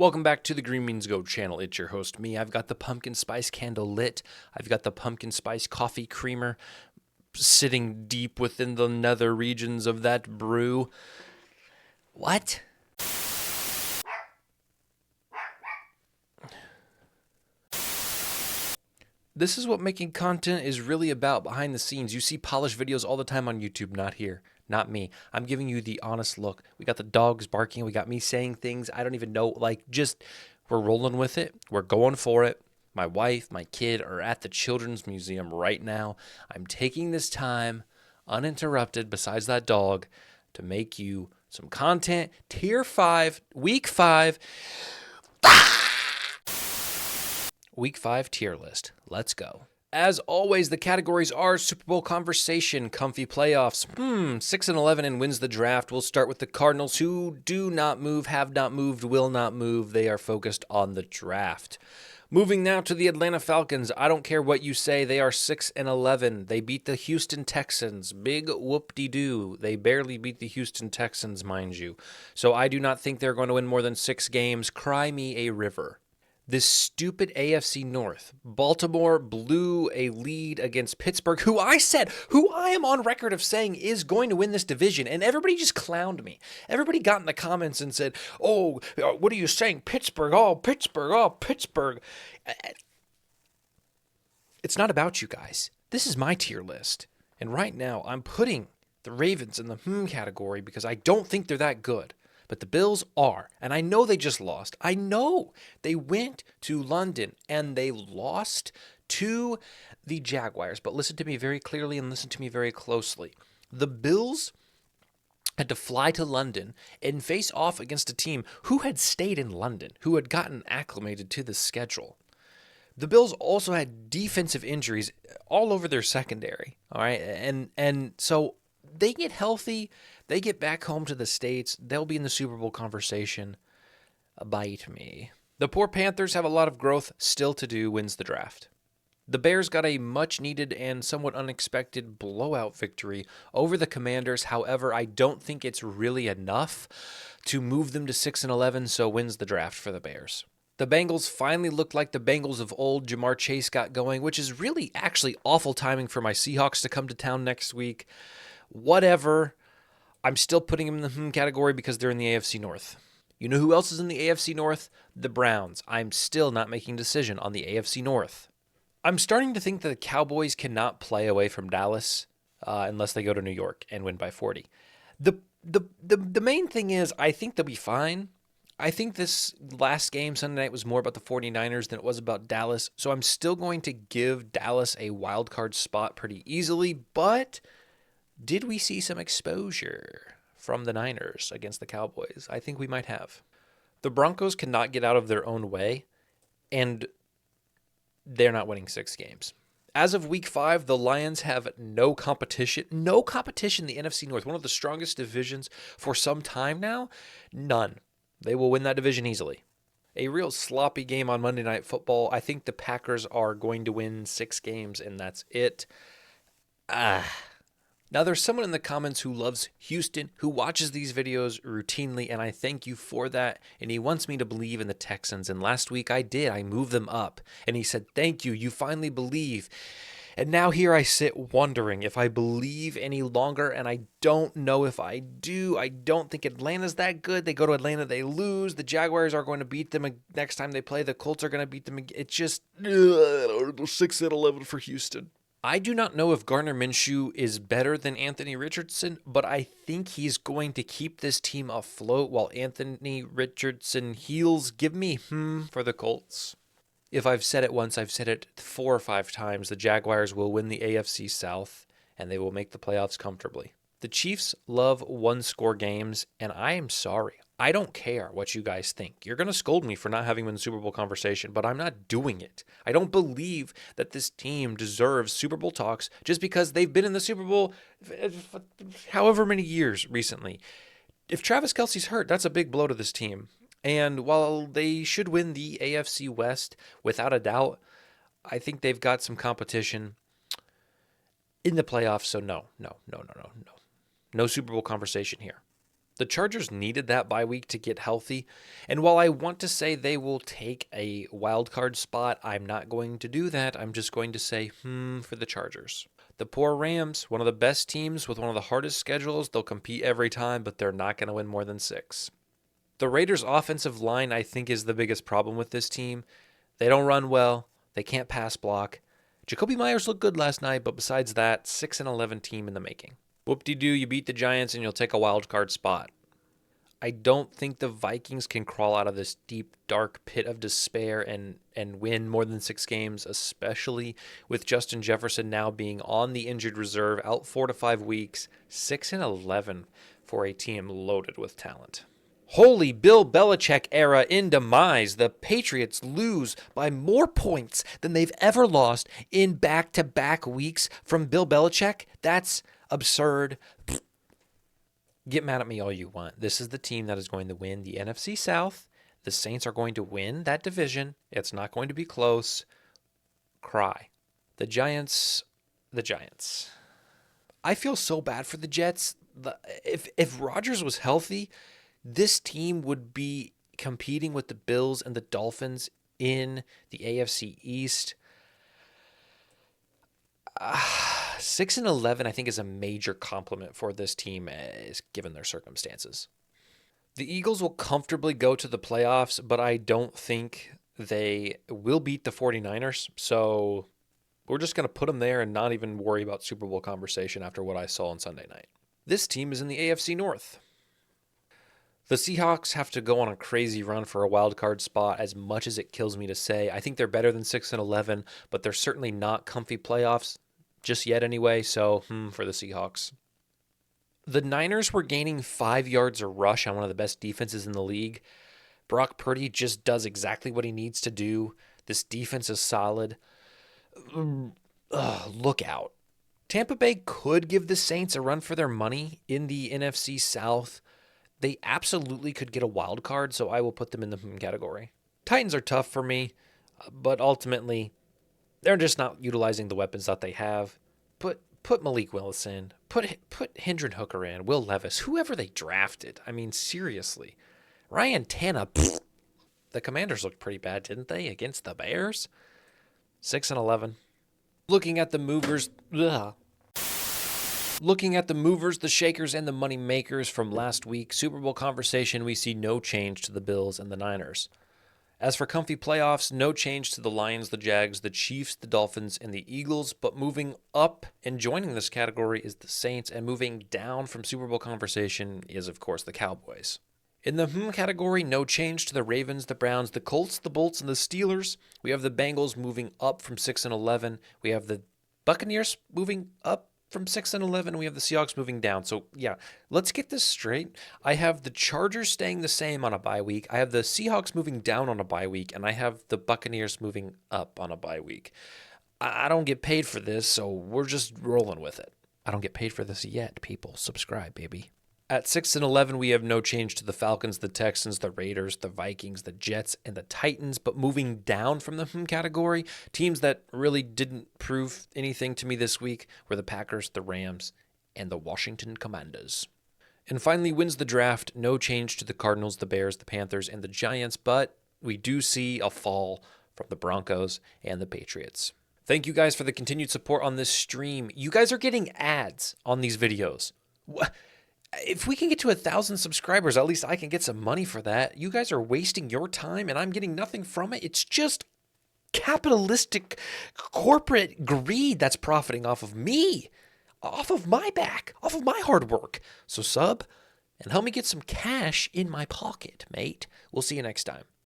Welcome back to the Green Beans Go channel. It's your host, me. I've got the pumpkin spice candle lit. I've got the pumpkin spice coffee creamer sitting deep within the nether regions of that brew. What? This is what making content is really about behind the scenes. You see polished videos all the time on YouTube, not here. Not me. I'm giving you the honest look. We got the dogs barking. We got me saying things. I don't even know. We're rolling with it. We're going for it. My wife, my kid are at the Children's Museum right now. I'm taking this time, uninterrupted, besides that dog, to make you some content. Tier 5, Week 5. Week 5 tier list. Let's go. As always, the categories are Super Bowl conversation, comfy playoffs, 6-11 and wins the draft. We'll start with the Cardinals, who do not move, have not moved, will not move. They are focused on the draft. Moving now to the Atlanta Falcons. I don't care what you say. They are 6-11. They beat the Houston Texans. Big whoop-de-doo. They barely beat the Houston Texans, mind you. So I do not think they're going to win more than 6 games. Cry me a river. This stupid AFC North. Baltimore blew a lead against Pittsburgh, who I am on record of saying is going to win this division, and everybody just clowned me. Everybody got in the comments and said, oh, what are you saying? Pittsburgh, oh, Pittsburgh, oh, Pittsburgh. It's not about you guys. This is my tier list, and right now I'm putting the Ravens in the category because I don't think they're that good. But the Bills are, and I know they just lost. I know they went to London and they lost to the Jaguars. But listen to me very clearly and listen to me very closely. The Bills had to fly to London and face off against a team who had stayed in London, who had gotten acclimated to the schedule. The Bills also had defensive injuries all over their secondary, all right? And so they get healthy, they get back home to the States, they'll be in the Super Bowl conversation. Bite me. The poor Panthers have a lot of growth still to do, wins the draft. The Bears got a much-needed and somewhat unexpected blowout victory over the Commanders. However, I don't think it's really enough to move them to 6-11, so wins the draft for the Bears. The Bengals finally looked like the Bengals of old. Jamar Chase got going, which is really actually awful timing for my Seahawks to come to town next week. Whatever. I'm still putting them in the category because they're in the AFC North. You know who else is in the AFC North? The Browns. I'm still not making a decision on the AFC North. I'm starting to think that the Cowboys cannot play away from Dallas unless they go to New York and win by 40. The main thing is I think they'll be fine. I think this last game Sunday night was more about the 49ers than it was about Dallas. So I'm still going to give Dallas a wild card spot pretty easily, but did we see some exposure from the Niners against the Cowboys? I think we might have. The Broncos cannot get out of their own way, and they're not winning 6 games. As of week 5, the Lions have no competition. No competition in the NFC North, one of the strongest divisions for some time now. None. They will win that division easily. A real sloppy game on Monday Night Football. I think the Packers are going to win 6 games, and that's it. Now, there's someone in the comments who loves Houston, who watches these videos routinely, and I thank you for that. And he wants me to believe in the Texans. And last week I did. I moved them up. And he said, thank you. You finally believe. And now here I sit wondering if I believe any longer, and I don't know if I do. I don't think Atlanta's that good. They go to Atlanta, they lose. The Jaguars are going to beat them next time they play. The Colts are going to beat them. It's just 6-11 for Houston. I do not know if Gardner Minshew is better than Anthony Richardson, but I think he's going to keep this team afloat while Anthony Richardson heals. Give me for the Colts. If I've said it once, I've said it 4 or 5 times. The Jaguars will win the AFC South, and they will make the playoffs comfortably. The Chiefs love one-score games, and I am sorry. I don't care what you guys think. You're going to scold me for not having been in the Super Bowl conversation, but I'm not doing it. I don't believe that this team deserves Super Bowl talks just because they've been in the Super Bowl however many years recently. If Travis Kelce's hurt, that's a big blow to this team. And while they should win the AFC West without a doubt, I think they've got some competition in the playoffs, so no. No Super Bowl conversation here. The Chargers needed that bye week to get healthy, and while I want to say they will take a wild card spot, I'm not going to do that. I'm just going to say, for the Chargers. The poor Rams, one of the best teams with one of the hardest schedules. They'll compete every time, but they're not going to win more than 6. The Raiders' offensive line, I think, is the biggest problem with this team. They don't run well. They can't pass block. Jacoby Myers looked good last night, but besides that, 6-11 team in the making. Whoop-de-doo, you beat the Giants and you'll take a wild card spot. I don't think the Vikings can crawl out of this deep, dark pit of despair and win more than 6 games, especially with Justin Jefferson now being on the injured reserve, out 4 to 5 weeks, 6-11 for a team loaded with talent. Holy Bill Belichick era in demise. The Patriots lose by more points than they've ever lost in back-to-back weeks from Bill Belichick. That's absurd. Get mad at me all you want. This is the team that is going to win the NFC South. The Saints are going to win that division. It's not going to be close. Cry. The Giants. I feel so bad for the Jets. If Rodgers was healthy, this team would be competing with the Bills and the Dolphins in the AFC East. 6-11, I think, is a major compliment for this team, given their circumstances. The Eagles will comfortably go to the playoffs, but I don't think they will beat the 49ers. So we're just going to put them there and not even worry about Super Bowl conversation after what I saw on Sunday night. This team is in the AFC North. The Seahawks have to go on a crazy run for a wild card spot, as much as it kills me to say. I think they're better than 6-11, but they're certainly not comfy playoffs just yet anyway, so for the Seahawks. The Niners were gaining 5 yards a rush on one of the best defenses in the league. Brock Purdy just does exactly what he needs to do. This defense is solid. Look out. Tampa Bay could give the Saints a run for their money in the NFC South. They absolutely could get a wild card, so I will put them in the category. Titans are tough for me, but ultimately, they're just not utilizing the weapons that they have. Put Malik Willis in. Put Hendon Hooker in. Will Levis. Whoever they drafted. I mean, seriously. Ryan Tannehill. The Commanders looked pretty bad, didn't they, against the Bears? 6-11. Looking at the movers, the shakers, and the money makers from last week, Super Bowl conversation, we see no change to the Bills and the Niners. As for comfy playoffs, no change to the Lions, the Jags, the Chiefs, the Dolphins, and the Eagles, but moving up and joining this category is the Saints, and moving down from Super Bowl conversation is, of course, the Cowboys. In the category, no change to the Ravens, the Browns, the Colts, the Bolts, and the Steelers. We have the Bengals moving up from 6-11. We have the Buccaneers moving up from 6-11. We have the Seahawks moving down. So, yeah, let's get this straight. I have the Chargers staying the same on a bye week. I have the Seahawks moving down on a bye week. And I have the Buccaneers moving up on a bye week. I don't get paid for this, so we're just rolling with it. I don't get paid for this yet, people. Subscribe, baby. At 6-11, we have no change to the Falcons, the Texans, the Raiders, the Vikings, the Jets, and the Titans. But moving down from the category, teams that really didn't prove anything to me this week were the Packers, the Rams, and the Washington Commanders. And finally wins the draft. No change to the Cardinals, the Bears, the Panthers, and the Giants. But we do see a fall from the Broncos and the Patriots. Thank you guys for the continued support on this stream. You guys are getting ads on these videos. If we can get to 1,000 subscribers, at least I can get some money for that. You guys are wasting your time and I'm getting nothing from it. It's just capitalistic corporate greed that's profiting off of me, off of my back, off of my hard work. So sub and help me get some cash in my pocket, mate. We'll see you next time.